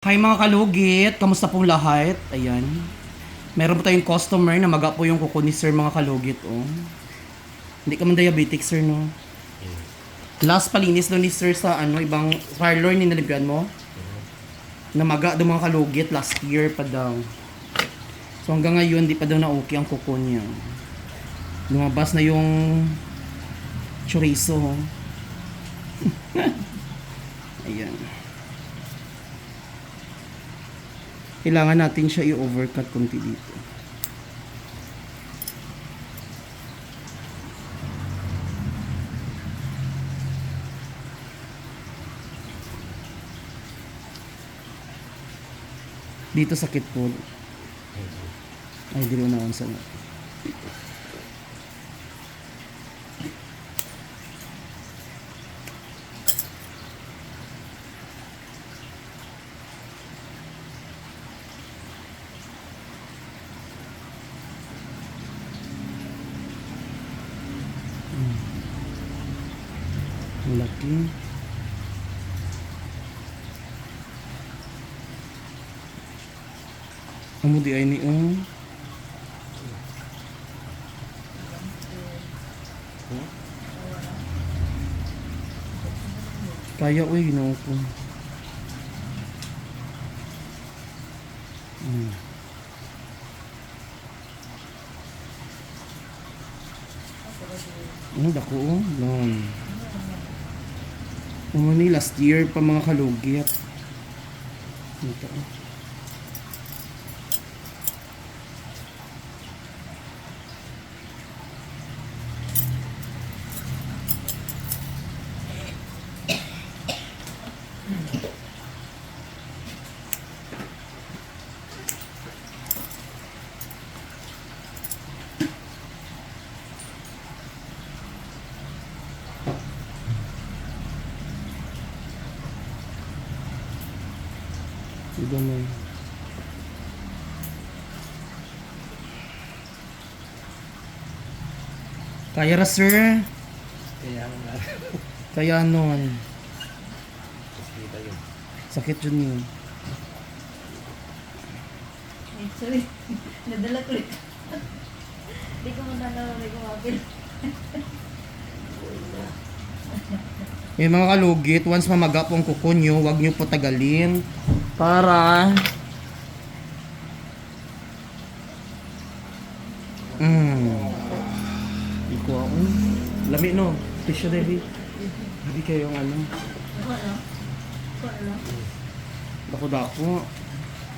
Hi mga kalugit, kamusta pong lahat? Ayan. Meron po tayong customer na maga po yung kuko ni sir mga kalugit. Oh. Hindi ka man diabetic sir no? Last palinis daw ni sir sa ibang parlor ni nalimpian mo. Na maga daw mga kalugit last year pa daw. So hanggang ngayon di pa daw na okay ang kuko niya. Lumabas na yung chorizo. Oh. Ayan. Kailangan natin siya i-overcut konti dito. Dito sakit po. Ay, dito na akong sana. Laki. Amo di ay ni Kaya uy, ginoo ko. Ano dako oh? Long. Ni last year pa mga kalugit. Ito. Ganun. Kaya ra sir. Kaya nga. Kaya nun. Kita yun. Sakit yun yun. Ay, sorry. Nadala ko rin. Hindi ko mananaw, hindi ko mapil. Yung mga kalugit, once mamaga po ang kuko nyo, huwag nyo po tagalin. Para Iko ako. Lami no. Tissue Devi. Hindi kayong Ako ano? Ako ano? Dako-dako.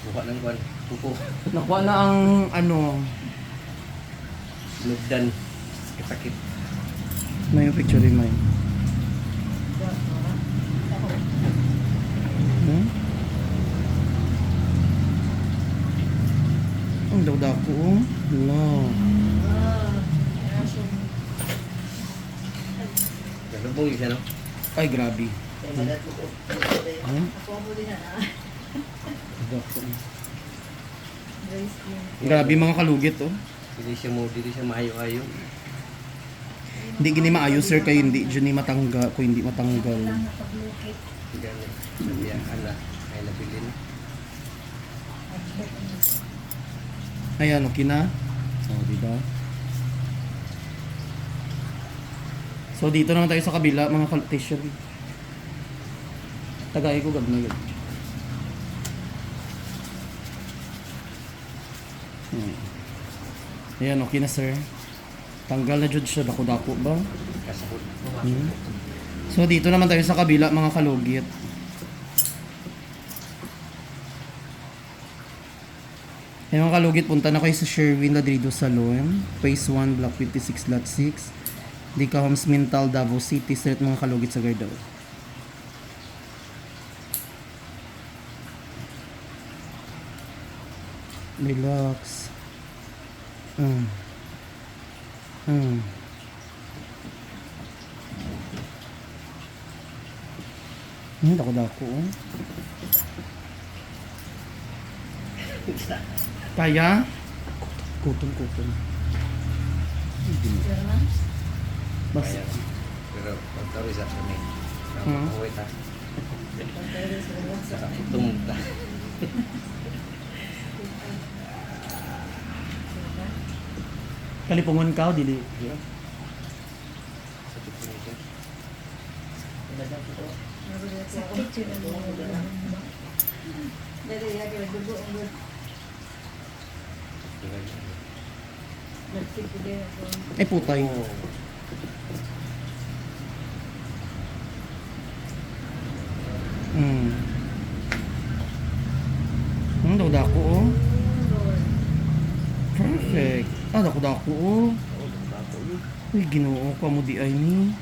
Buka ng kwan. Kuko. Nakuha na ang Nugdan. Sakit-sakit. na yung picture rin mo yun. Ang daw-dako. No. Nalubong yung siya, no? Ay, grabe. Ako mo din na. Dako. Dry skin. Grabe mga kalugit oh. Hindi siya maayo-ayo. Hindi gini maayos sir kayo hindi dyan ni matanggal ko hindi matanggal. Lang nakablukit. Ganun. Sabi ang ala. Ay nabilin. Ayan, okay na. Oh, diba? So, dito naman tayo sa kabila, mga t-shirt. Tagay ko, gab na yun. Ayan, okay na, sir. Tanggal na dyan siya. Dako-dako ba? Kasakot. So, dito naman tayo sa kabila, mga kalugit. Yung mga kalugit, punta na kayo sa Sherwin Ladrido Salon, Phase 1, Block 56, Lot 6, Dica Homes Mintal, Davao City, Street mga kalugit sa Gardaw. Relax. Dako-dako. Oh. Kaya? Kutom. Pero na? Basta. Pero pagkawis sa kami. Hmm. Away ta. Pero sa labas. Tumugta. Kalipungon ka o dili? Yeah. Sakit ko nito. Sakit yun ang mga dali lagi nagdugo ang good. Nagtip ko din ako. Ay putay. Oh. Hmm. Dako oh. Lord. Perfect. Dako oh. Uy, Ginoo ka mo di ay ni.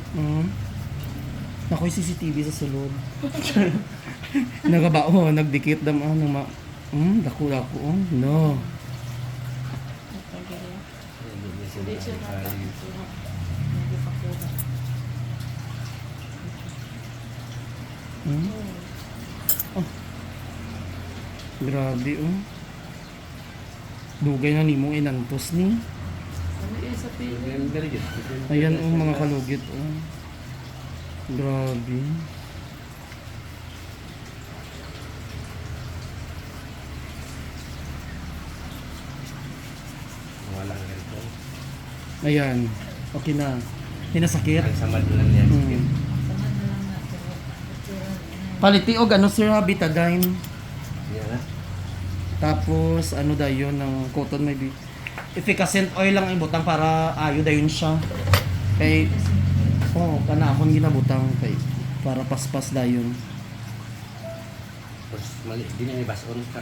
Hmm. Nakoy CCTV sa sulod. Nagabao, nagdikit dam ma. Dako oh. No. Hindi siya Oh. Grabe oh. Dugay na nimong inantos ni. Very good. Ayan oh mga kalugit oh. Grabe. Walang ganito. Ayan. Okay na. Hinasakit. Ang samad lang yan. Hmm. Samad na lang natin. Paliti og ano sir ha, betadine. Yan na. Tapos ano dayon ng cotton maybe. Efficacent oil lang ibutang para ayo dayon siya. Kay kanakon ginabutang kay para paspas dayon. Tapos mali, di na ibason ka.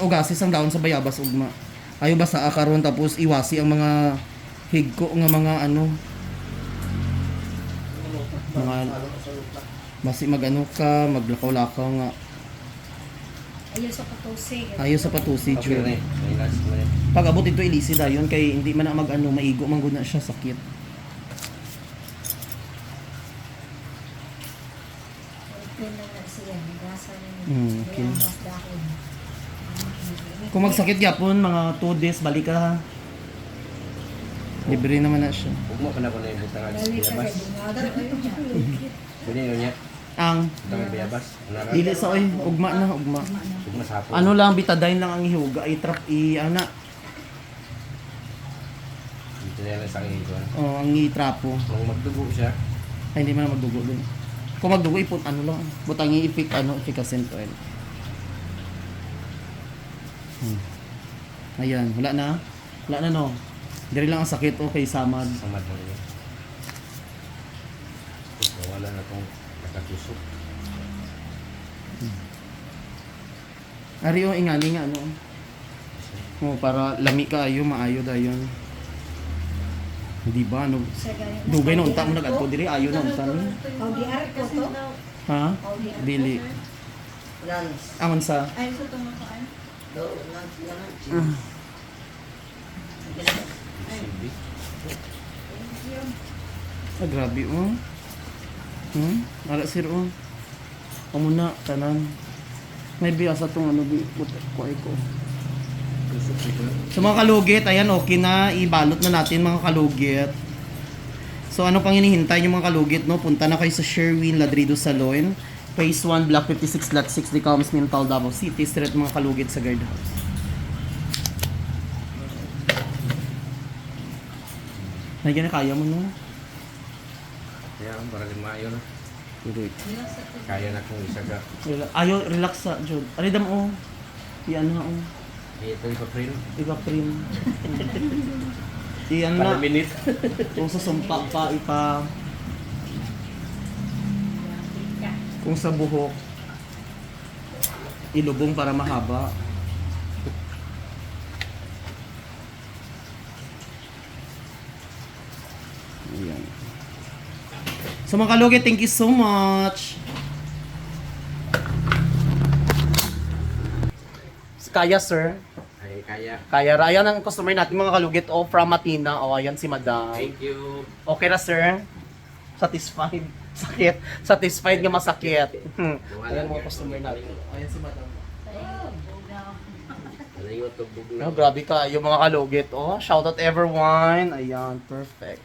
Ugasis ang daon sa bayabas ugma. Ayo basta akaron tapos iwasi ang mga higko nga mga ano mga basi magano ka maglakaw-lakaw nga Ayaw sa patusi. ayo sa patusi Okay jud. na eh. May last mo na eh. Pag abot ito ilisi dayon kay hindi man na magano maigo man gud na siya sakit. Open lang na siya. Gasa na Okay. Mas dahon. Kung magsakit gyapon mga 2 days balik ka ha. Libre naman na siya. Huwag mo pa na ko na yung butang agad Dali ka biyabas. sa bungaga. Ayun niya. Pwede yun niya. Ang Butang biyabas. Nara. dili sa oy ugma na ugma. Huwag masapon. Ano lang betadine lang ang ihuga i trap ana Dito na lang sa akin ito. ang itrapo. Kung magdugo siya, Ay hindi man na magdugo dun. Kung magdugo ipon ano lang butang i-effect efficacent oil. Ayan, wala na. Wala na no. Diri lang ang sakit okay samad. samad mo niya. Tapos wala na itong nakatusok. Ari o ingani nga ano. Para lami ka ayo maayo dayon. Di ba no? Dugay na unta mo nagadto diri ayo na unta ni. ODR ko to? Ha? Dili. Angon sa Ay, sa tumakaan. Silbi. grabe oh. Ala sir oh. Amo na tanan. May biasa tong ano bi ko ko. Tusok dito. So mga kalugit, ayan okay na, ibalot na natin mga kalugit. So ano pang hinihintay yung mga kalugit no? Punta na kayo sa Sherwin Ladrido Salon, Phase 1, Block 56, Lot 6, Decamas, Mintal, Davao City, straight mga kalugit sa guardhouse. Nagyan na kaya mo no? Kaya para limayo na. Correct. Kaya na kung isa ka. Ayo, relax sa Jod. Aridam oh. Iyan na oh. Ito yung pa-print. Iba prim. Iyan Para na. minute. Kung sa sumpa pa, ipa. Kung sa buhok, ilubong para mahaba. Ayan. So mga kalugit, thank you so much. Kaya sir. Ay, kaya. Kaya ra. Ayan ang customer natin mga kalugit. Oh, from Matina. Oh, ayan si madam. Thank you. Okay na sir? Satisfied? Sakit? Satisfied nga masakit. Ayan mga customer natin. Ayan si madam. Ano yung tubog na? Oh, grabe ka. Yung mga kalugit. Oh, shout out everyone. Ayan, perfect.